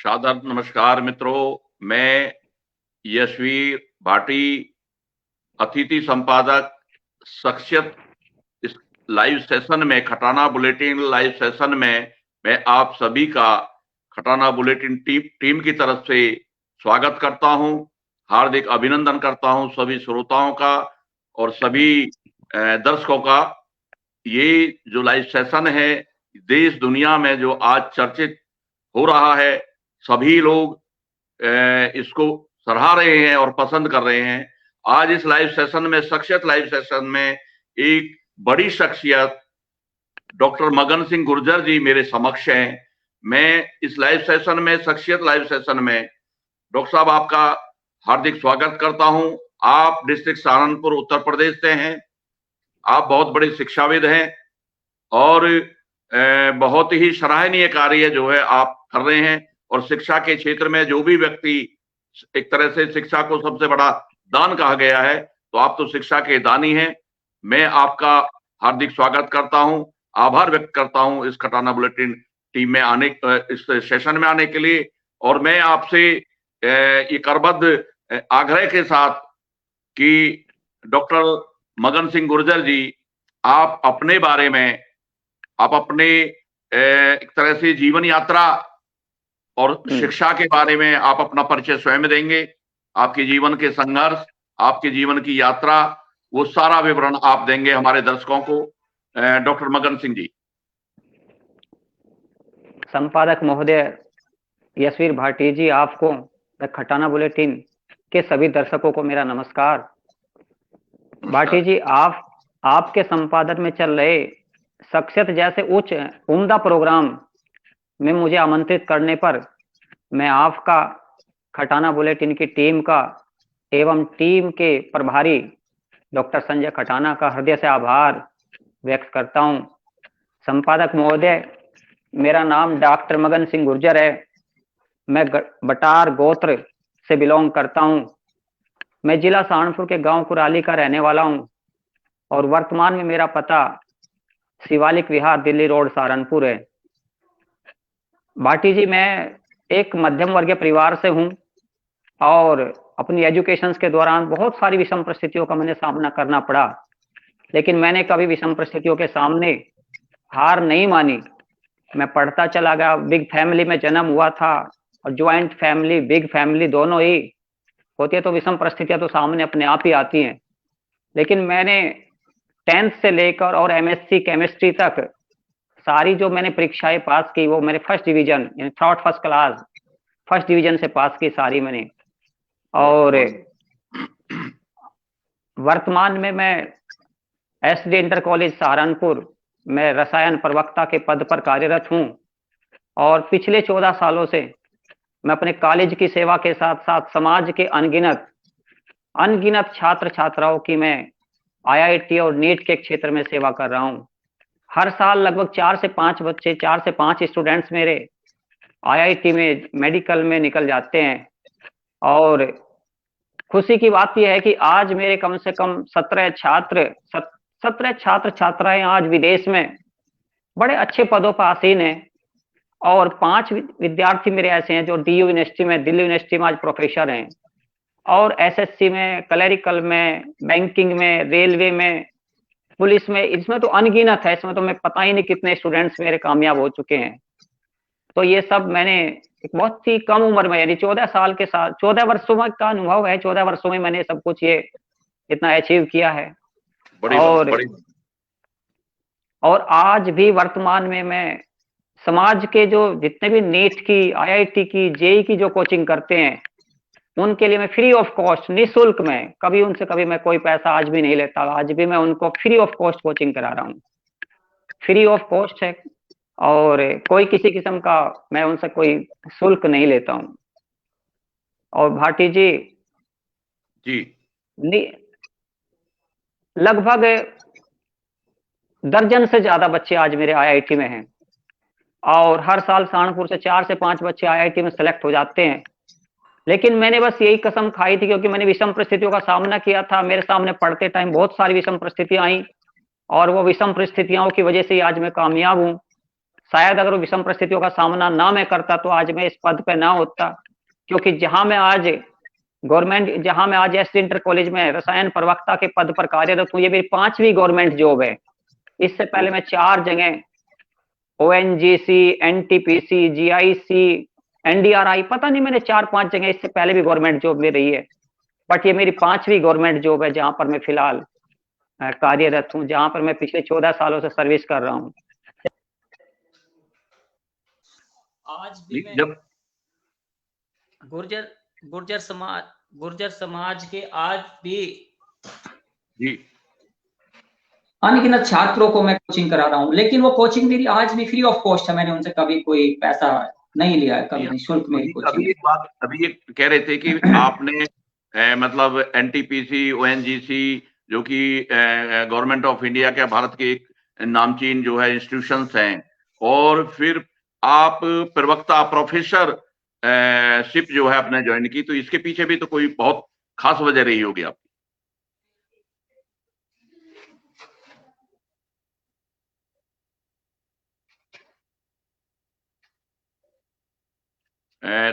सादर नमस्कार मित्रों। मैं यशवीर भाटी, अतिथि संपादक, शख्सियत, इस लाइव सेशन में, खटाना बुलेटिन लाइव सेशन में मैं आप सभी का खटाना बुलेटिन टीम की तरफ से स्वागत करता हूं। हार्दिक अभिनंदन करता हूं सभी श्रोताओं का और सभी दर्शकों का। ये जो लाइव सेशन है, देश दुनिया में जो आज चर्चित हो रहा है, सभी लोग इसको सराह रहे हैं और पसंद कर रहे हैं। आज इस लाइव सेशन में, शख्सियत लाइव सेशन में, एक बड़ी शख्सियत डॉक्टर मगन सिंह गुर्जर जी मेरे समक्ष हैं। मैं इस लाइव सेशन में, शख्सियत लाइव सेशन में, डॉक्टर साहब आपका हार्दिक स्वागत करता हूं। आप डिस्ट्रिक्ट सहारनपुर उत्तर प्रदेश से हैं। आप बहुत बड़े शिक्षाविद हैं और बहुत ही सराहनीय कार्य जो है आप कर रहे हैं। और शिक्षा के क्षेत्र में जो भी व्यक्ति, एक तरह से शिक्षा को सबसे बड़ा दान कहा गया है, तो आप तो शिक्षा के दानी हैं। मैं आपका हार्दिक स्वागत करता हूं, आभार व्यक्त करता हूं इस खटाना बुलेटिन टीम में आने, इस सेशन में आने के लिए। और मैं आपसे ये करबद्ध आग्रह के साथ कि डॉक्टर मगन सिंह गुर्जर जी, आप अपने बारे में, आप अपने एक तरह से जीवन यात्रा और शिक्षा के बारे में आप अपना परिचय स्वयं देंगे। आपके जीवन के संघर्ष, आपके जीवन की यात्रा, वो सारा विवरण आप देंगे हमारे दर्शकों को। डॉक्टर मगन सिंह जी। संपादक महोदय यशवीर भाटी जी, आपको खटाना बुलेटिन के सभी दर्शकों को मेरा नमस्कार। भाटी जी, आपके संपादन में चल रहे शख्सियत जैसे उच्च उम्दा प्रोग्राम में मुझे आमंत्रित करने पर मैं आपका, खटाना बुलेटिन की टीम का एवं टीम के प्रभारी डॉक्टर संजय खटाना का हृदय से आभार व्यक्त करता हूं। संपादक महोदय, मेरा नाम डॉक्टर मगन सिंह गुर्जर है। मैं बटार गोत्र से बिलोंग करता हूं। मैं जिला सहारनपुर के गांव कुराली का रहने वाला हूं और वर्तमान में मेरा पता शिवालिक विहार, दिल्ली रोड, सहारनपुर है। भाटी जी, मैं एक मध्यम वर्गीय परिवार से हूं और अपनी एजुकेशन के दौरान बहुत सारी विषम परिस्थितियों का मैंने सामना करना पड़ा, लेकिन मैंने कभी विषम परिस्थितियों के सामने हार नहीं मानी। मैं पढ़ता चला गया। बिग फैमिली में जन्म हुआ था और ज्वाइंट फैमिली, बिग फैमिली दोनों ही होती है, तो विषम परिस्थितियां तो सामने अपने आप ही आती हैं। लेकिन मैंने 10th से लेकर और MSc केमिस्ट्री तक सारी जो मैंने परीक्षाएं पास की, वो मैंने फर्स्ट डिवीजन, यानी third first class, first division से पास की सारी मैंने। और वर्तमान में मैं SD इंटर कॉलेज सहारनपुर में रसायन प्रवक्ता के पद पर कार्यरत हूं और पिछले 14 सालों से मैं अपने कॉलेज की सेवा के साथ साथ समाज के अनगिनत छात्र छात्राओं की मैं IIT और नीट के क्षेत्र में सेवा कर रहा हूं। हर साल लगभग 4 से 5 स्टूडेंट्स मेरे IIT में मेडिकल में निकल जाते हैं। और खुशी की बात यह है कि आज मेरे कम से कम 17 छात्र छात्राएं आज विदेश में बड़े अच्छे पदों पर आसीन हैं और 5 विद्यार्थी मेरे ऐसे हैं जो DU यूनिवर्सिटी में, दिल्ली यूनिवर्सिटी में आज प्रोफेसर हैं, और SSC में, क्लरिकल में, बैंकिंग में, रेलवे में, पुलिस में। इसमें तो अनगिनत है, इसमें तो मैं पता ही नहीं कितने स्टूडेंट्स मेरे कामयाब हो चुके हैं। तो ये सब मैंने एक बहुत ही कम उम्र में, यानी 14 साल के साथ, 14 वर्षों में का अनुभव है। 14 वर्षों में मैंने सब कुछ ये इतना अचीव किया है। और आज भी वर्तमान में मैं समाज के जो जितने भी नीट की, IIT की, JEE की जो कोचिंग करते हैं, उनके लिए मैं फ्री ऑफ कॉस्ट, निःशुल्क में, कभी उनसे कभी मैं कोई पैसा आज भी नहीं लेता। आज भी मैं उनको फ्री ऑफ कॉस्ट कोचिंग करा रहा हूँ। फ्री ऑफ कॉस्ट है और कोई किसी किस्म का मैं उनसे कोई शुल्क नहीं लेता हूँ। और भाटी जी लगभग दर्जन से ज्यादा बच्चे आज मेरे IIT में हैं और हर साल सहारनपुर से 4 से 5 बच्चे IIT में सेलेक्ट हो जाते हैं। लेकिन मैंने बस यही कसम खाई थी, क्योंकि मैंने विषम परिस्थितियों का सामना किया था। मेरे सामने पढ़ते टाइम बहुत सारी विषम परिस्थितियां आई और वो विषम परिस्थितियों की वजह से आज मैं कामयाब हूं। शायद अगर वो विषम परिस्थितियों का सामना ना मैं करता तो आज मैं इस पद पे ना होता, क्योंकि जहां मैं आज एसडी इंटर कॉलेज में रसायन प्रवक्ता के पद पर कार्यरत हूँ, ये मेरी 5वीं गवर्नमेंट जॉब है। इससे पहले मैं 4 जगह ओएनजीसी, एनटीपीसी, जीआईसी, एनडीआरआई, पता नहीं मैंने 4-5 जगह इससे पहले भी गवर्नमेंट जॉब में रही है, बट ये मेरी 5वीं गवर्नमेंट जॉब है जहां पर मैं फिलहाल कार्यरत हूँ, जहां पर मैं पिछले 14 सालों से सर्विस कर रहा हूँ। आज भी मैं जब गुर्जर समाज के आज भी जी अनगिनत छात्रों को मैं कोचिंग करा रहा हूँ, लेकिन वो कोचिंग मेरी आज भी फ्री ऑफ कॉस्ट है। मैंने उनसे कभी कोई पैसा नहीं लिया है, कभी निःशुल्क मेरी कोचिंग। अभी एक कह रहे थे कि आपने मतलब एनटीपीसी, ओएनजीसी, जो कि गवर्नमेंट ऑफ इंडिया के, भारत के एक नामचीन जो है इंस्टीट्यूशंस हैं, और फिर आप प्रवक्ता प्रोफेसर शिप जो है आपने ज्वाइन की, तो इसके पीछे भी तो कोई बहुत खास वजह रही होगी आपकी।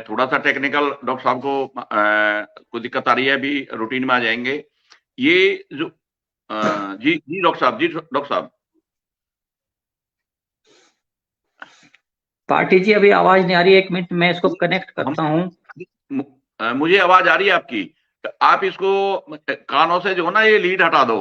थोड़ा सा टेक्निकल डॉक्टर साहब को दिक्कत आ रही है, अभी रूटीन में आ जाएंगे। ये जो जी डॉक्टर साहब पार्टी जी, अभी आवाज नहीं आ रही, 1 मिनट मैं इसको कनेक्ट करता हूँ। मुझे आवाज आ रही है आपकी, तो आप इसको कानों से जो है ना ये लीड हटा दो।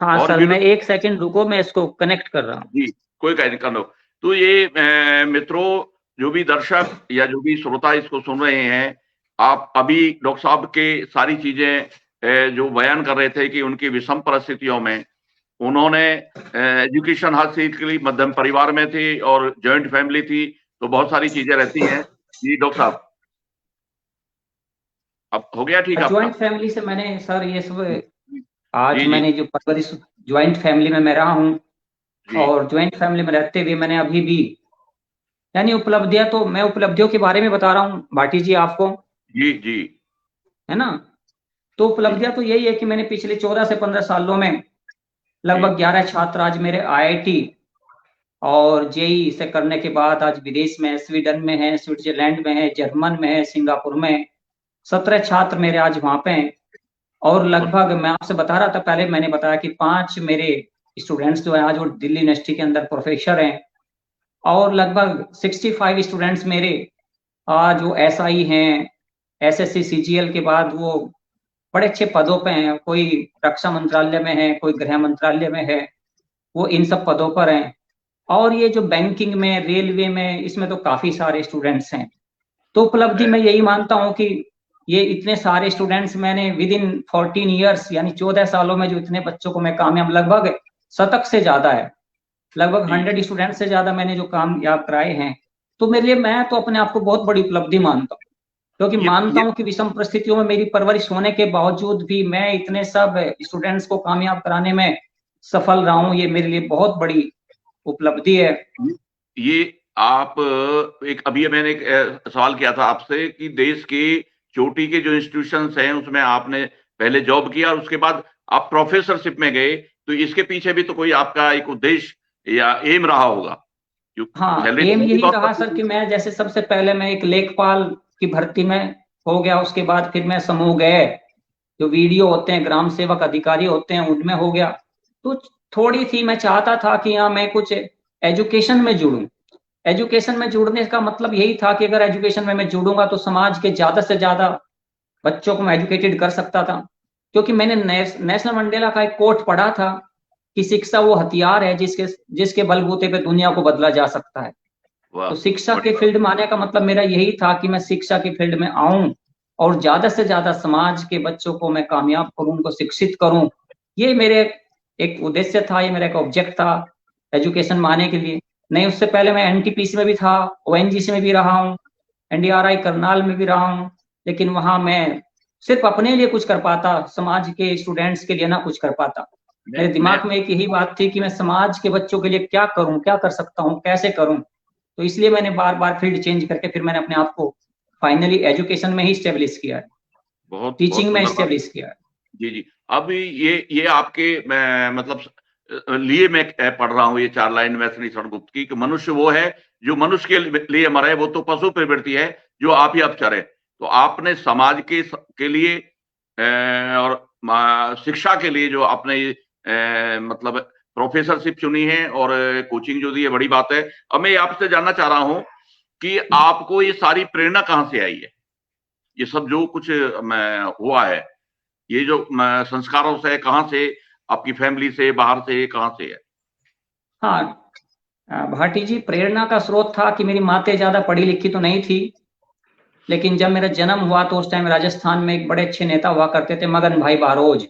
हाँ सर, मैं 1 सेकंड रुको, मैं इसको कनेक्ट कर रहा हूँ। जी, कोई कर लो। तो ये मित्रों, जो भी दर्शक या जो भी श्रोता इसको सुन रहे हैं, आप अभी डॉक्टर साहब के सारी चीजें जो बयान कर रहे थे कि उनकी विषम परिस्थितियों में उन्होंने एजुकेशन हासिल के लिए मध्यम परिवार में थे और जॉइंट फैमिली थी, तो बहुत सारी चीजें रहती हैं। जी डॉक्टर साहब, अब हो गया ठीक? जॉइंट फैमिली से मैंने सर ये सब आज मैंने जो परवरिश ज्वाइंट फैमिली में मैं रहा हूँ, और ज्वाइंट फैमिली में रहते हुए मैंने अभी भी यानी उपलब्धियां, तो मैं उपलब्धियों के बारे में बता रहा हूँ भाटी जी आपको। जी है ना। तो उपलब्धियां तो यही है कि मैंने पिछले 14 से 15 सालों में लगभग 11 छात्र आज मेरे आईआईटी और जेई से करने के बाद आज विदेश में, स्वीडन में है, स्विट्जरलैंड में है, जर्मन में है, सिंगापुर में 17 छात्र मेरे आज वहां पे हैं। और लगभग मैं आपसे बता रहा था पहले, मैंने बताया कि 5 मेरे स्टूडेंट्स जो है आज वो दिल्ली यूनिवर्सिटी के अंदर प्रोफेसर हैं, और लगभग 65 स्टूडेंट्स मेरे आज वो एसआई हैं, एसएससी सीजीएल के बाद वो बड़े अच्छे पदों पे हैं, कोई रक्षा मंत्रालय में है, कोई गृह मंत्रालय में है, वो इन सब पदों पर हैं। और ये जो बैंकिंग में, रेलवे में, इसमें तो काफी सारे स्टूडेंट्स हैं। तो उपलब्धि मैं यही मानता हूं कि ये इतने सारे स्टूडेंट्स मैंने विद इन 14 ईयर्स यानी 14 सालों में जो इतने बच्चों को मैं कामयाब, लगभग 100 से ज्यादा है, लगभग 100 स्टूडेंट से ज्यादा मैंने जो कामयाब कराए हैं, तो मेरे लिए मैं तो अपने आप को बहुत बड़ी उपलब्धि मानता हूँ, क्योंकि मानता हूँ कि विषम परिस्थितियों में मेरी परवरिश होने के बावजूद भी मैं इतने सब स्टूडेंट्स को कामयाब कराने में सफल रहा हूँ। ये मेरे लिए बहुत बड़ी उपलब्धि है। ये आप एक अभी मैंने एक सवाल किया था आपसे कि देश की चोटी के जो इंस्टीट्यूशंस हैं उसमें आपने पहले जॉब किया और उसके बाद आप प्रोफेसरशिप में गए, तो इसके पीछे भी तो कोई आपका एक उद्देश्य या एम रहा होगा? हाँ, एम यही रहा सर कि मैं जैसे सबसे पहले मैं एक लेखपाल की भर्ती में हो गया, उसके बाद फिर मैं समूह गए जो वीडियो होते हैं, ग्राम सेवक अधिकारी होते हैं, उनमें हो गया। तो थोड़ी सी मैं चाहता था कि हाँ मैं कुछ एजुकेशन में जुड़ूं। एजुकेशन में जुड़ने का मतलब यही था कि अगर एजुकेशन में मैं जुड़ूंगा तो समाज के ज्यादा से ज्यादा बच्चों को मैं एजुकेटेड कर सकता था, क्योंकि मैंने नेल्सन मंडेला का एक कोट पढ़ा था कि शिक्षा वो हथियार है जिसके बलबूते पे दुनिया को बदला जा सकता है। तो शिक्षा के फील्ड में आने का मतलब मेरा यही था कि मैं शिक्षा के फील्ड में आऊं और ज्यादा से ज्यादा समाज के बच्चों को मैं कामयाब करूं, उनको शिक्षित करूं। ये मेरे एक उद्देश्य था, ये मेरा एक ऑब्जेक्ट था एजुकेशन में आने के लिए। नहीं, उससे पहले मैं एनटीपीसी में भी था, ओएनजीसी में भी रहा हूँ, एनडीआरआई करनाल में भी रहा हूँ, लेकिन वहां मैं सिर्फ अपने लिए कुछ कर पाता, समाज के स्टूडेंट्स के लिए ना कुछ कर पाता। मेरे दिमाग में एक यही बात थी कि मैं समाज के बच्चों के लिए क्या करूं, क्या कर सकता हूं, कैसे करूं। तो इसलिए मैंने बार बार फील्ड चेंज करके फिर मैंने अपने आप को फाइनली एजुकेशन में ही स्टेब्लिश किया है, टीचिंग में स्टेब्लिश किया है। जी। अब ये आपके मतलब लिए मैं पढ़ रहा हूं ये 4 लाइन मैथिली शरण गुप्त की, कि मनुष्य वो है जो मनुष्य के लिए मरे, वो तो पशु प्रवृत्ति है जो आप ही अब चरे। तो आपने समाज के लिए और शिक्षा के लिए जो आपने मतलब प्रोफेसरशिप चुनी है और कोचिंग जो दी है, बड़ी बात है। अब मैं आपसे जानना चाह रहा हूं कि आपको ये सारी प्रेरणा कहां से आई है? ये सब जो कुछ हुआ है, ये जो संस्कारों से, कहां से? आपकी फैमिली से, बाहर से, कहां से है? हाँ भाटी जी, प्रेरणा का स्रोत था कि मेरी माते ज्यादा पढ़ी लिखी तो नहीं थी, लेकिन जब मेरा जन्म हुआ तो उस टाइम राजस्थान में एक बड़े अच्छे नेता हुआ करते थे, मगन भाई बारोज।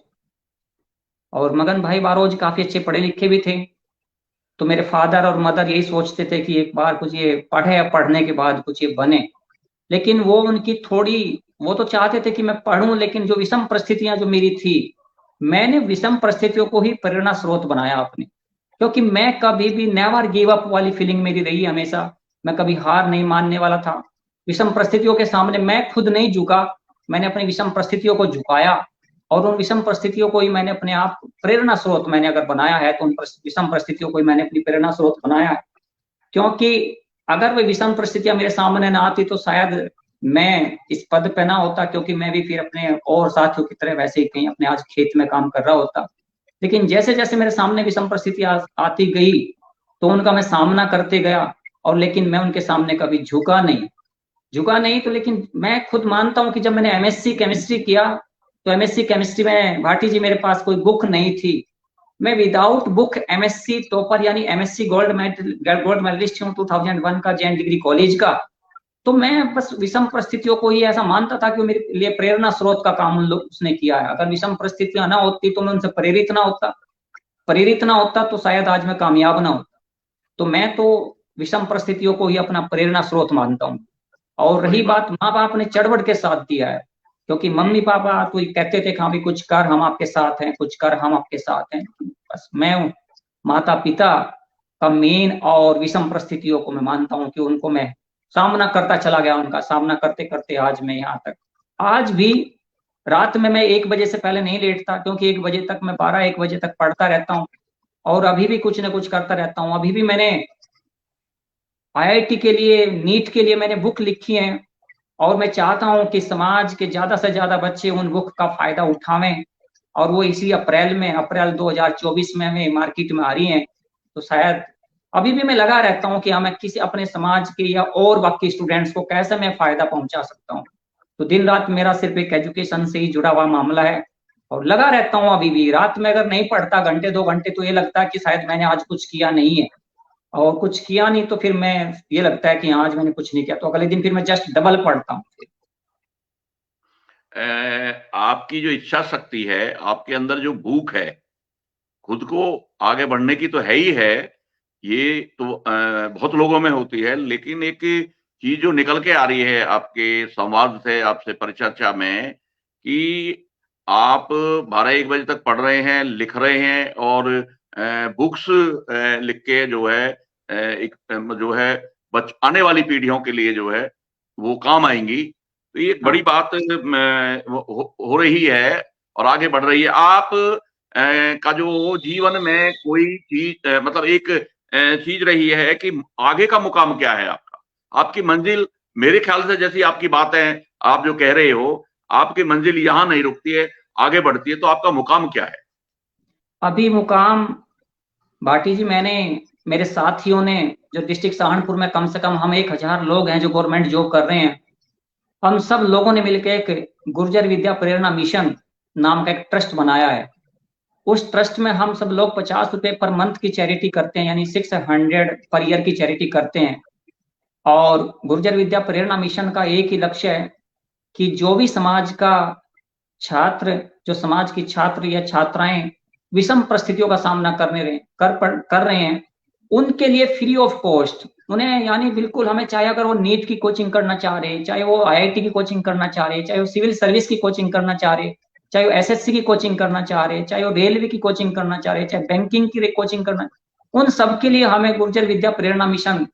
और मगन भाई बारोज काफी अच्छे पढ़े लिखे भी थे। तो मेरे फादर और मदर यही सोचते थे कि एक बार कुछ ये पढ़े, पढ़ने के बाद कुछ ये बने। लेकिन वो उनकी थोड़ी, वो तो चाहते थे कि मैं पढ़ूं, लेकिन जो विषम परिस्थितियां जो मेरी थी, मैंने विषम परिस्थितियों को ही प्रेरणा स्रोत बनाया अपने। क्योंकि मैं कभी भी नेवर गिव अप वाली फीलिंग मेरी रही हमेशा। मैं कभी हार नहीं मानने वाला था। विषम परिस्थितियों के सामने मैं खुद नहीं झुका, मैंने अपनी विषम परिस्थितियों को झुकाया। और उन विषम परिस्थितियों को ही मैंने अपने आप प्रेरणा स्रोत मैंने अगर बनाया है, तो उन विषम परिस्थितियों को ही मैंने अपनी प्रेरणा स्रोत बनाया है। क्योंकि अगर वे विषम परिस्थितियां मेरे सामने ना आती तो शायद मैं इस पद पे ना होता, क्योंकि मैं भी फिर अपने और साथियों की तरह वैसे ही कहीं अपने आज खेत में काम कर रहा होता। लेकिन जैसे जैसे मेरे सामने विषम परिस्थितियां आती गई, तो उनका मैं सामना करते गया। और लेकिन मैं उनके सामने कभी झुका नहीं। तो लेकिन मैं खुद मानता हूं कि जब मैंने एमएससी केमिस्ट्री किया, तो एमएससी केमिस्ट्री में भाटी जी मेरे पास कोई बुक नहीं थी। मैं विदाउट बुक एमएससी टॉपर यानी एमएससी गोल्ड मेडलिस्ट हूँ 2001 का जैन डिग्री कॉलेज का। तो मैं बस विषम परिस्थितियों को ही ऐसा मानता था कि मेरे लिए प्रेरणा स्रोत का काम उसने किया है। अगर विषम परिस्थितियां ना होती तो मैं उनसे प्रेरित ना होता तो शायद आज मैं कामयाब ना होता। तो मैं तो विषम परिस्थितियों को ही अपना प्रेरणा स्रोत मानता हूँ। और रही बात, माँ बाप ने चढ़ बढ़ के साथ दिया है। क्योंकि मम्मी पापा तो कहते थे कि हाँ भी कुछ कर, हम आपके साथ हैं, कुछ कर, हम आपके साथ हैं। बस मैं माता पिता का मेन और विषम परिस्थितियों को मैं मानता हूँ कि उनको मैं सामना करता चला गया। उनका सामना करते करते आज मैं यहाँ तक। आज भी रात में मैं 1 बजे से पहले नहीं लेटता, क्योंकि 1 बजे तक मैं 12-1 बजे तक पढ़ता रहता हूँ। और अभी भी कुछ ना कुछ करता रहता हूँ। अभी भी मैंने आईआईटी के लिए, नीट के लिए मैंने बुक लिखी है। और मैं चाहता हूं कि समाज के ज्यादा से ज्यादा बच्चे उन बुक का फायदा उठावें। और वो इसी अप्रैल 2024 में हमें मार्केट में आ रही हैं। तो शायद अभी भी मैं लगा रहता हूं कि हाँ, मैं किसी अपने समाज के या और बाकी स्टूडेंट्स को कैसे मैं फायदा पहुंचा सकता हूँ। तो दिन रात मेरा सिर्फ एक एजुकेशन से ही जुड़ा हुआ मामला है। और लगा रहता हूँ अभी भी। रात में अगर नहीं पढ़ता घंटे 2 घंटे, तो ये लगता है कि शायद मैंने आज कुछ किया नहीं है। और कुछ किया नहीं तो फिर मैं, ये लगता है कि आज मैंने कुछ नहीं किया, तो अगले दिन फिर मैं जस्ट डबल पढ़ता हूँ। आपकी जो इच्छा शक्ति है, आपके अंदर जो भूख है खुद को आगे बढ़ने की, तो है ही है। ये तो बहुत लोगों में होती है। लेकिन एक चीज जो निकल के आ रही है आपके संवाद से, आपसे परिचर्चा में, कि आप 12-1 बजे तक पढ़ रहे हैं, लिख रहे हैं, और बुक्स लिख के जो है एक जो है आने वाली पीढ़ियों के लिए जो है वो काम आएंगी। तो ये एक बड़ी बात हो रही है और आगे बढ़ रही है। आप का जो जीवन में कोई चीज मतलब एक चीज रही है कि आगे का मुकाम क्या है आपका, आपकी मंजिल? मेरे ख्याल से जैसी आपकी बातें आप जो कह रहे हो, आपकी मंजिल यहाँ नहीं रुकती है, आगे बढ़ती है। तो आपका मुकाम क्या है? अभी मुकाम भाटी जी, मैंने, मेरे साथियों ने, जो डिस्ट्रिक्ट सहारनपुर में कम से कम हम 1000 लोग हैं जो गवर्नमेंट जॉब कर रहे हैं, हम सब लोगों ने मिलकर एक गुर्जर विद्या प्रेरणा मिशन नाम का एक ट्रस्ट बनाया है। उस ट्रस्ट में हम सब लोग 50 रुपए पर मंथ की चैरिटी करते हैं, यानी 600 पर ईयर की चैरिटी करते हैं। और गुर्जर विद्या प्रेरणा मिशन का एक ही लक्ष्य है कि जो भी समाज का छात्र, जो समाज की छात्र या छात्राएं विषम परिस्थितियों का सामना कर रहे हैं, उनके लिए फ्री ऑफ कॉस्ट उन्हें, यानी बिल्कुल हमें, चाहे अगर वो नीट की कोचिंग करना चाह रहे, चाहे वो आईआईटी की कोचिंग करना चाह रहे, चाहे वो सिविल सर्विस की कोचिंग करना चाह रहे, चाहे वो एसएससी की कोचिंग करना चाह रहे, चाहे वो रेलवे की कोचिंग करना चाह रहे, चाहे बैंकिंग की कोचिंग करना, उन सबके लिए हमें गुर्जर विद्या प्रेरणा मिशन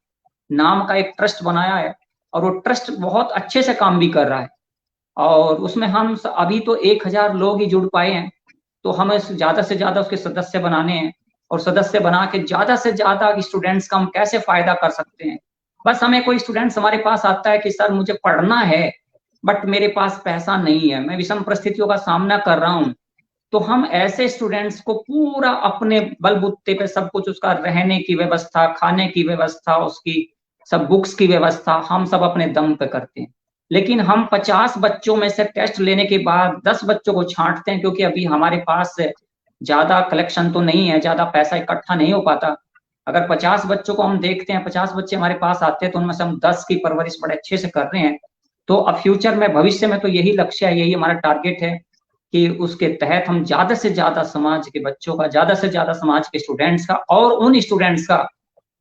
नाम का एक ट्रस्ट बनाया है। और वो ट्रस्ट बहुत अच्छे से काम भी कर रहा है। और उसमें हम अभी तो 1000 लोग ही जुड़ पाए हैं। तो हमें ज्यादा से ज्यादा उसके सदस्य बनाने हैं। और सदस्य बना के ज्यादा से ज्यादा स्टूडेंट्स का हम कैसे फायदा कर सकते हैं। बस हमें कोई स्टूडेंट्स हमारे पास आता है कि सर मुझे पढ़ना है बट मेरे पास पैसा नहीं है, मैं विषम परिस्थितियों का सामना कर रहा हूँ, तो हम ऐसे स्टूडेंट्स को पूरा अपने बलबूते पे सब कुछ, उसका रहने की व्यवस्था, खाने की व्यवस्था, उसकी सब बुक्स की व्यवस्था हम सब अपने दम पे करते हैं। लेकिन हम 50 बच्चों में से टेस्ट लेने के बाद 10 बच्चों को छांटते हैं, क्योंकि अभी हमारे पास ज्यादा कलेक्शन तो नहीं है, ज्यादा पैसा इकट्ठा नहीं हो पाता। अगर 50 बच्चों को हम देखते हैं, 50 बच्चे हमारे पास आते हैं, तो उनमें से हम 10 की परवरिश बड़े अच्छे से कर रहे हैं। तो अब फ्यूचर में, भविष्य में तो यही लक्ष्य है, यही हमारा टारगेट है कि उसके तहत हम ज्यादा से ज्यादा समाज के बच्चों का, ज्यादा से ज्यादा समाज के स्टूडेंट्स का, और उन स्टूडेंट्स का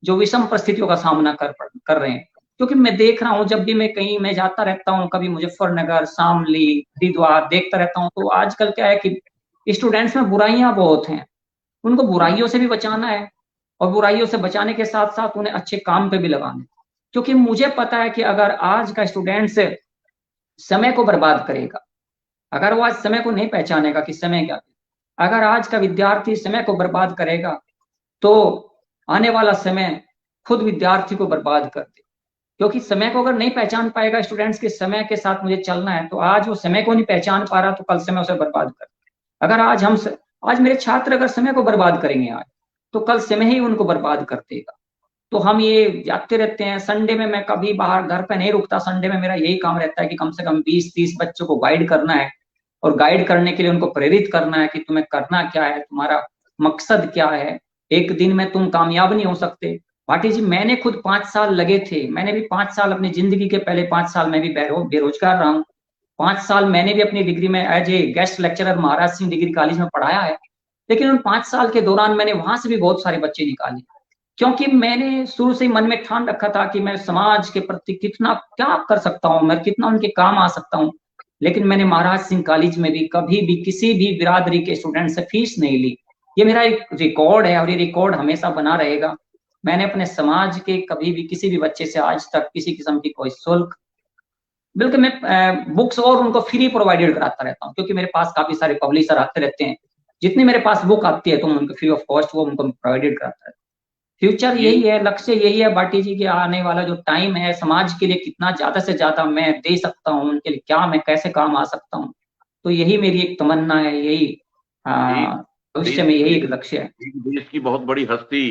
जो विषम परिस्थितियों का सामना कर रहे हैं। क्योंकि मैं देख रहा हूँ, जब भी मैं कहीं मैं जाता रहता हूँ, कभी मुजफ्फरनगर, शामली, हरिद्वार देखता रहता हूँ, तो आजकल क्या है कि स्टूडेंट्स में बुराइयां बहुत हैं। उनको बुराइयों से भी बचाना है, और बुराइयों से बचाने के साथ साथ उन्हें अच्छे काम पे भी लगाना है। क्योंकि मुझे पता है कि अगर आज का स्टूडेंट्स समय को बर्बाद करेगा, अगर वो आज समय को नहीं पहचानेगा कि समय क्या है, अगर आज का विद्यार्थी समय को बर्बाद करेगा, तो आने वाला समय खुद विद्यार्थी को बर्बाद कर दे। क्योंकि समय को अगर नहीं पहचान पाएगा स्टूडेंट्स के समय के साथ मुझे चलना है, तो आज वो समय को नहीं पहचान पा रहा, तो कल समय उसे बर्बाद कर। अगर आज मेरे छात्र अगर समय को बर्बाद करेंगे आज, तो कल समय ही उनको बर्बाद कर देगा। तो हम ये जाते रहते हैं। संडे में मैं कभी बाहर घर पे नहीं रुकता, संडे में मेरा यही काम रहता है कि कम से कम 20-30 बच्चों को गाइड करना है, और गाइड करने के लिए उनको प्रेरित करना है कि तुम्हें करना क्या है, तुम्हारा मकसद क्या है। एक दिन में तुम कामयाब नहीं हो सकते। भाटी जी, मैंने खुद 5 साल लगे थे, मैंने भी 5 साल अपनी जिंदगी के पहले 5 साल मैं भी बेरोजगार रहा हूँ। 5 साल मैंने भी अपनी डिग्री में as a guest lecturer Maharaj Singh degree college में पढ़ाया है। लेकिन उन 5 साल के दौरान मैंने वहां से भी बहुत सारे बच्चे निकाले, क्योंकि मैंने शुरू से ही मन में ठान रखा था कि मैं समाज के प्रति कितना क्या कर सकता हूँ, मैं कितना उनके काम आ सकता हूँ। लेकिन मैंने महाराज सिंह कॉलेज में भी कभी भी किसी भी बिरादरी के स्टूडेंट से फीस नहीं ली। ये मेरा एक रिकॉर्ड है, और ये रिकॉर्ड हमेशा बना रहेगा। मैंने अपने समाज के कभी भी किसी भी बच्चे से आज तक किसी किस्म की कोई शुल्क, बल्कि मैं बुक्स और उनको फ्री प्रोवाइडेड कराता रहता हूँ, क्योंकि मेरे पास काफी सारे पब्लिशर आते रहते हैं। जितनी मेरे पास बुक आती है तो उनको फ्री ऑफ कॉस्ट वो उनको प्रोवाइडेड कराता है। फ्यूचर यही है, लक्ष्य यही है भाटी जी, कि आने वाला जो टाइम है, समाज के लिए कितना ज्यादा से ज्यादा मैं दे सकता हूँ, उनके लिए क्या मैं कैसे काम आ सकता हूँ। तो यही मेरी एक तमन्ना है, यही भविष्य में यही एक लक्ष्य है। देश की बहुत बड़ी हस्ती,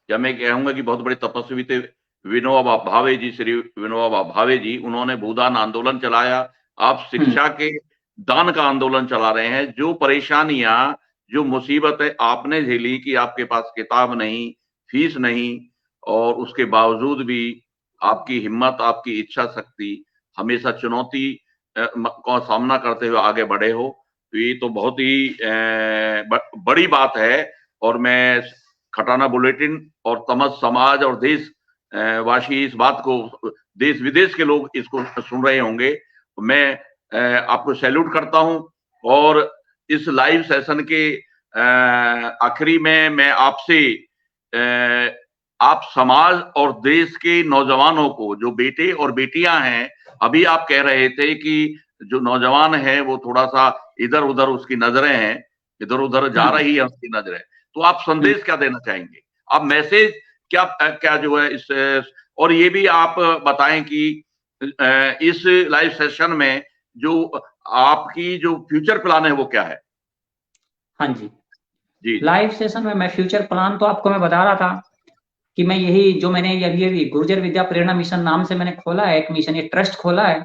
या मैं कहूंगा कि बहुत बड़े तपस्वी थे विनोबा भावे जी, श्री विनोबा भावे जी। उन्होंने भूदान आंदोलन चलाया, आप शिक्षा के दान का आंदोलन चला रहे हैं। जो परेशानियां, जो मुसीबतें आपने झेली कि आपके पास किताब नहीं, फीस नहीं, और उसके बावजूद भी आपकी हिम्मत, आपकी इच्छा शक्ति, हमेशा चुनौती का सामना करते हुए आगे बढ़े हो, तो ये तो बहुत ही बड़ी बात है। और मैं खटाना बुलेटिन और समस्त समाज और देश वासी इस बात को, देश विदेश के लोग इसको सुन रहे होंगे, मैं आपको सैल्यूट करता हूं। और इस लाइव सेशन के आखिरी में मैं आपसे, आप समाज और देश के नौजवानों को, जो बेटे और बेटियां हैं, अभी आप कह रहे थे कि जो नौजवान है वो थोड़ा सा इधर उधर उसकी नजरें हैं, इधर उधर जा रही है उसकी नजरें, तो आप संदेश क्या देना चाहेंगे, आप मैसेज क्या क्या जो है इस, और ये भी आप बताएं कि इस लाइव सेशन में जो आपकी जो फ्यूचर प्लान है वो क्या है। हाँ जी, जी। लाइव सेशन में मैं फ्यूचर प्लान तो आपको मैं बता रहा था कि मैं यही जो मैंने ये गुर्जर विद्या प्रेरणा मिशन नाम से मैंने खोला है, एक मिशन, ये ट्रस्ट खोला है।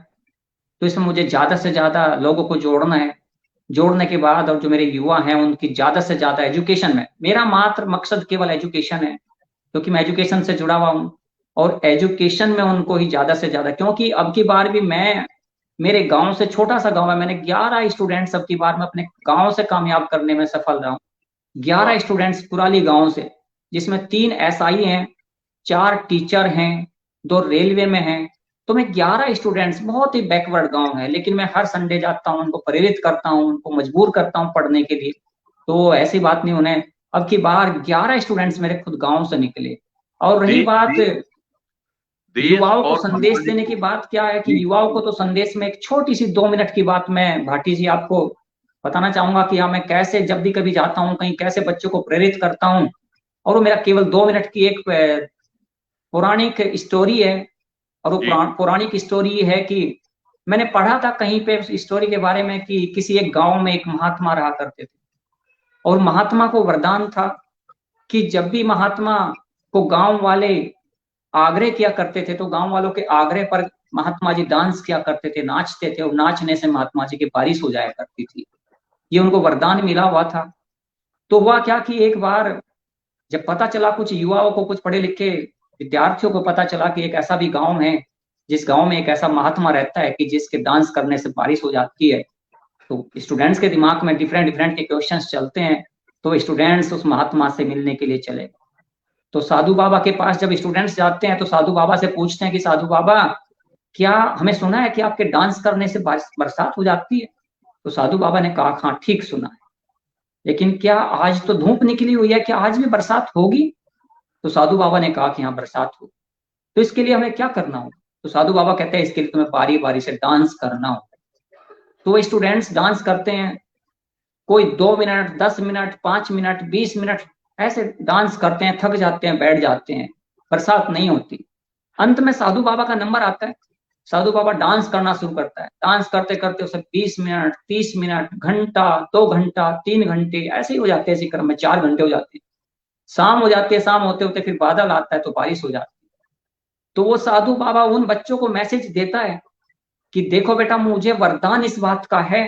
तो इसमें मुझे ज्यादा से ज्यादा लोगों को जोड़ना है। जोड़ने के बाद, और जो मेरे युवा हैं उनकी ज्यादा से ज्यादा एजुकेशन में, मेरा मात्र मकसद केवल एजुकेशन है, क्योंकि मैं एजुकेशन से जुड़ा हुआ हूँ। और एजुकेशन में उनको ही ज्यादा से ज्यादा, क्योंकि अब की बार भी मैं, मेरे गांव से, छोटा सा गांव है, मैंने 11 स्टूडेंट्स अब की बार में अपने गांव से कामयाब करने में सफल रहा हूँ। 11 स्टूडेंट्स कुराली गांव से, जिसमें 3 SI हैं, 4 टीचर हैं, 2 रेलवे में हैं। तो मैं 11 स्टूडेंट्स, बहुत ही बैकवर्ड गांव है, लेकिन मैं हर संडे जाता हूँ, उनको प्रेरित करता हूँ, उनको मजबूर करता हूँ पढ़ने के लिए। तो ऐसी बात नहीं, उन्हें अब की बार 11 स्टूडेंट्स मेरे खुद गांव से निकले। और रही बात युवाओं को संदेश देने की बात, क्या है कि युवाओं को तो संदेश में एक छोटी सी 2 मिनट की बात मैं भाटी जी आपको बताना चाहूंगा कि हाँ, मैं कैसे जब भी कभी जाता हूँ कहीं, कैसे बच्चों को प्रेरित करता हूँ और वो मेरा केवल 2 मिनट की एक पौराणिक स्टोरी है। और वो जी। पौराणिक स्टोरी ये है कि मैंने पढ़ा था कहीं पे उस स्टोरी के बारे में कि किसी एक गांव में एक महात्मा रहा करते थे, और महात्मा को वरदान था कि जब भी महात्मा को गांव वाले आग्रह किया करते थे तो गांव वालों के आग्रह पर महात्मा जी डांस किया करते थे, नाचते थे, और नाचने से महात्मा जी की बारिश हो जाया करती थी। ये उनको वरदान मिला हुआ था। तो हुआ क्या कि एक बार जब पता चला, कुछ युवाओं को, कुछ पढ़े लिखे विद्यार्थियों को पता चला कि एक ऐसा भी गांव है जिस गांव में एक ऐसा महात्मा रहता है कि जिसके डांस करने से बारिश हो जाती है, तो स्टूडेंट्स के दिमाग में डिफरेंट डिफरेंट के क्वेश्चंस चलते हैं। तो स्टूडेंट्स उस महात्मा से मिलने के लिए चले। तो साधु बाबा के पास जब स्टूडेंट्स जाते हैं तो साधु बाबा से पूछते हैं कि साधु बाबा, क्या हमें सुना है कि आपके डांस करने से बरसात हो जाती है? तो साधु बाबा ने कहा, हाँ ठीक सुना है, लेकिन क्या आज तो धूप निकली हुई है, क्या आज भी बरसात होगी? तो साधु बाबा ने कहा कि हाँ बरसात होगी। तो इसके लिए हमें क्या करना होगा? तो साधु बाबा कहते हैं इसके लिए तुम्हें बारी बारी से डांस करना होगा। तो वो स्टूडेंट्स डांस करते हैं, कोई 2 मिनट, 10 मिनट, 5 मिनट, 20 मिनट ऐसे डांस करते हैं, थक जाते हैं, बैठ जाते हैं, बरसात नहीं होती। अंत में साधु बाबा का नंबर आता है, साधु बाबा डांस करना शुरू करता है। डांस करते करते उसे 20 मिनट, 30 मिनट, घंटा, 2 घंटा, 3 घंटे ऐसे ही हो जाते हैं, इसी क्रम में 4 घंटे हो जाते हैं। शाम हो जाती है, शाम होते होते फिर बादल आता है तो बारिश हो जाती है। तो वो साधु बाबा उन बच्चों को मैसेज देता है कि देखो बेटा, मुझे वरदान इस बात का है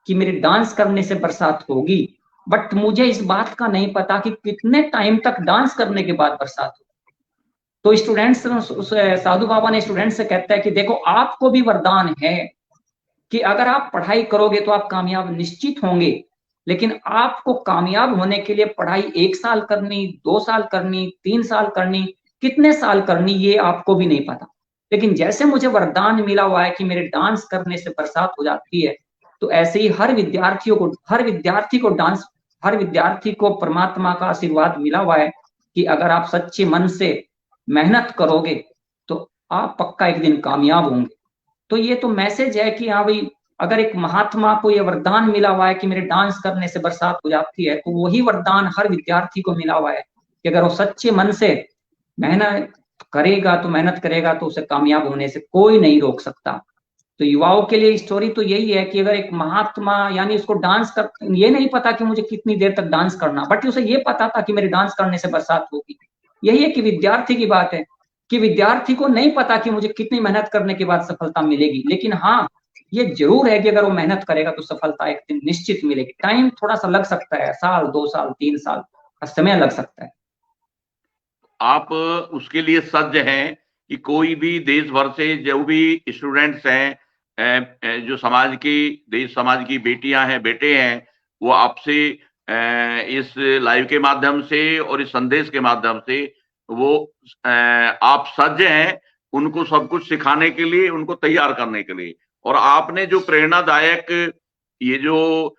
कि मेरे डांस करने से बरसात होगी, बट मुझे इस बात का नहीं पता कि कितने टाइम तक डांस करने के बाद बरसात होगी। तो स्टूडेंट्स, उस साधु बाबा ने स्टूडेंट से कहता है कि देखो, आपको भी वरदान है कि अगर आप पढ़ाई करोगे तो आप कामयाब निश्चित होंगे, लेकिन आपको कामयाब होने के लिए पढ़ाई 1 साल करनी, 2 साल करनी, 3 साल करनी, कितने साल करनी, ये आपको भी नहीं पता। लेकिन जैसे मुझे वरदान मिला हुआ है कि मेरे डांस करने से बरसात हो जाती है, तो ऐसे ही हर विद्यार्थी को परमात्मा का आशीर्वाद मिला हुआ है कि अगर आप सच्चे मन से मेहनत करोगे तो आप पक्का एक दिन कामयाब होंगे। तो ये तो मैसेज है कि हाँ भाई, अगर एक महात्मा को ये वरदान मिला हुआ है कि मेरे डांस करने से बरसात हो जाती है, तो वही वरदान हर विद्यार्थी को मिला हुआ है कि अगर वो सच्चे मन से मेहनत करेगा तो उसे कामयाब होने से कोई नहीं रोक सकता। तो युवाओं के लिए स्टोरी तो यही है कि अगर एक महात्मा, यानी उसको डांस कर, ये नहीं पता कि मुझे कितनी देर तक डांस करना, बट उसे ये पता था कि मेरे डांस करने से बरसात होगी। यही है कि विद्यार्थी की बात है कि विद्यार्थी को नहीं पता कि मुझे कितनी मेहनत करने के बाद सफलता मिलेगी, लेकिन हाँ ये जरूर है कि अगर वो मेहनत करेगा तो सफलता एक दिन निश्चित मिलेगी। टाइम थोड़ा सा लग सकता है, साल, 2 साल, 3 साल का समय लग सकता है। आप उसके लिए सज्ज हैं कि कोई भी देश भर से जो भी स्टूडेंट्स हैं, जो देश समाज की बेटियां हैं, बेटे हैं, वो आपसे इस लाइव के माध्यम से और इस संदेश के माध्यम से वो आप सज्ज हैं उनको सब कुछ सिखाने के लिए, उनको तैयार करने के लिए। और आपने जो प्रेरणादायक ये जो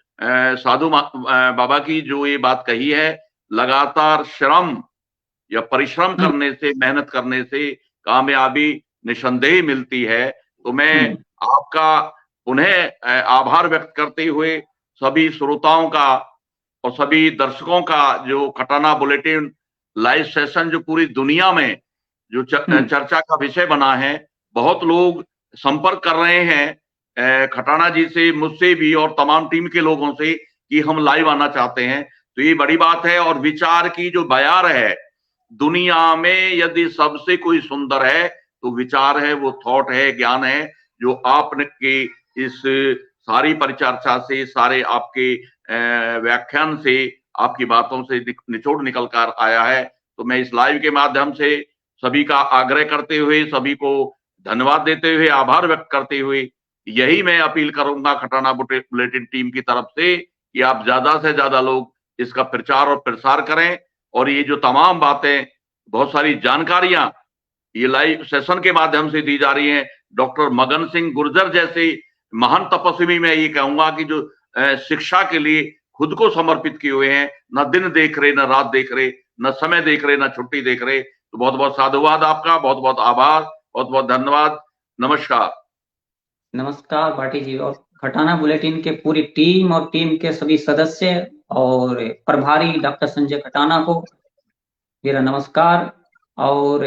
साधु बाबा की जो ये बात कही है, लगातार श्रम या परिश्रम करने से, मेहनत करने से कामयाबी निसंदेह मिलती है। तो मैं आपका उन्हें आभार व्यक्त करते हुए सभी श्रोताओं का और सभी दर्शकों का, जो खटाना बुलेटिन लाइव सेशन जो पूरी दुनिया में जो चर्चा का विषय बना है, बहुत लोग संपर्क कर रहे हैं खटाना जी से, मुझसे भी और तमाम टीम के लोगों से कि हम लाइव आना चाहते हैं। तो ये बड़ी बात है। और विचार की जो बयार है, दुनिया में यदि सबसे कोई सुंदर है तो विचार है, वो थॉट है, ज्ञान है, जो आपने के इस सारी परिचर्चा से, सारे आपके व्याख्यान से, आपकी बातों से निचोड़ निकल कर आया है। तो मैं इस लाइव के माध्यम से सभी का आग्रह करते हुए, सभी को धन्यवाद देते हुए, आभार व्यक्त करते हुए यही मैं अपील करूंगा खटाना बुलेटिन टीम की तरफ से कि आप ज्यादा से ज्यादा लोग इसका प्रचार और प्रसार करें। और ये जो तमाम बातें, बहुत सारी जानकारियां ये लाइव सेशन के माध्यम से दी जा रही हैं, डॉक्टर मगन सिंह गुर्जर जैसे महान तपस्वी, मैं ये कहूंगा कि जो शिक्षा के लिए खुद को समर्पित किए हुए हैं, न दिन देख रहे, न रात देख रहे, न समय देख रहे, न छुट्टी देख रहे। तो बहुत बहुत साधुवाद आपका, बहुत बहुत आभार, बहुत बहुत धन्यवाद। नमस्कार। नमस्कार भाटी जी, और खटाना बुलेटिन के पूरी टीम और टीम के सभी सदस्य और प्रभारी डॉक्टर संजय खटाना को मेरा नमस्कार। और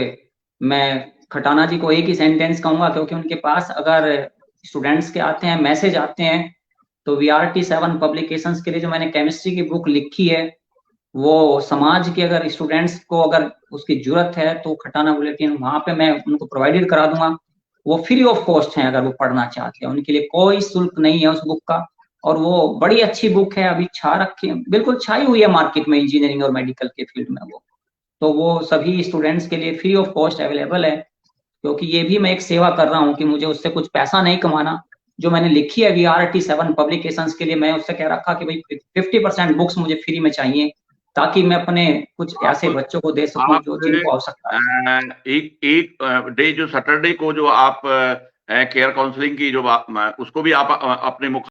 मैं खटाना जी को एक ही सेंटेंस कहूंगा, क्योंकि उनके पास अगर स्टूडेंट्स के आते हैं, मैसेज आते हैं, तो VRT7 पब्लिकेशंस के लिए जो मैंने केमिस्ट्री की बुक लिखी है, वो समाज के अगर स्टूडेंट्स को अगर उसकी जरूरत है तो खटाना बुलेटिन वहां पे मैं उनको प्रोवाइडेड करा दूंगा। वो फ्री ऑफ कॉस्ट है, अगर वो पढ़ना चाहते हैं उनके लिए कोई शुल्क नहीं है उस बुक का। और वो बड़ी अच्छी बुक है, अभी छा रखी है, बिल्कुल छाई हुई है मार्केट में, इंजीनियरिंग और मेडिकल के फील्ड में वो। तो वो सभी स्टूडेंट्स के लिए फ्री ऑफ कॉस्ट अवेलेबल है, क्योंकि ये भी मैं एक सेवा कर रहा हूँ कि मुझे उससे कुछ पैसा नहीं कमाना। जो मैंने लिखी है VRT7 पब्लिकेशंस के लिए, मैं उससे कह रखा कि भाई 50% बुक्स मुझे फ्री में चाहिए, ताकि मैं अपने कुछ ऐसे बच्चों को दे सकूं आप जो जिनको आवश्यकता है। एक डे जो सैटरडे को जो आप केयर काउंसलिंग की जो उसको भी आप अपने मुख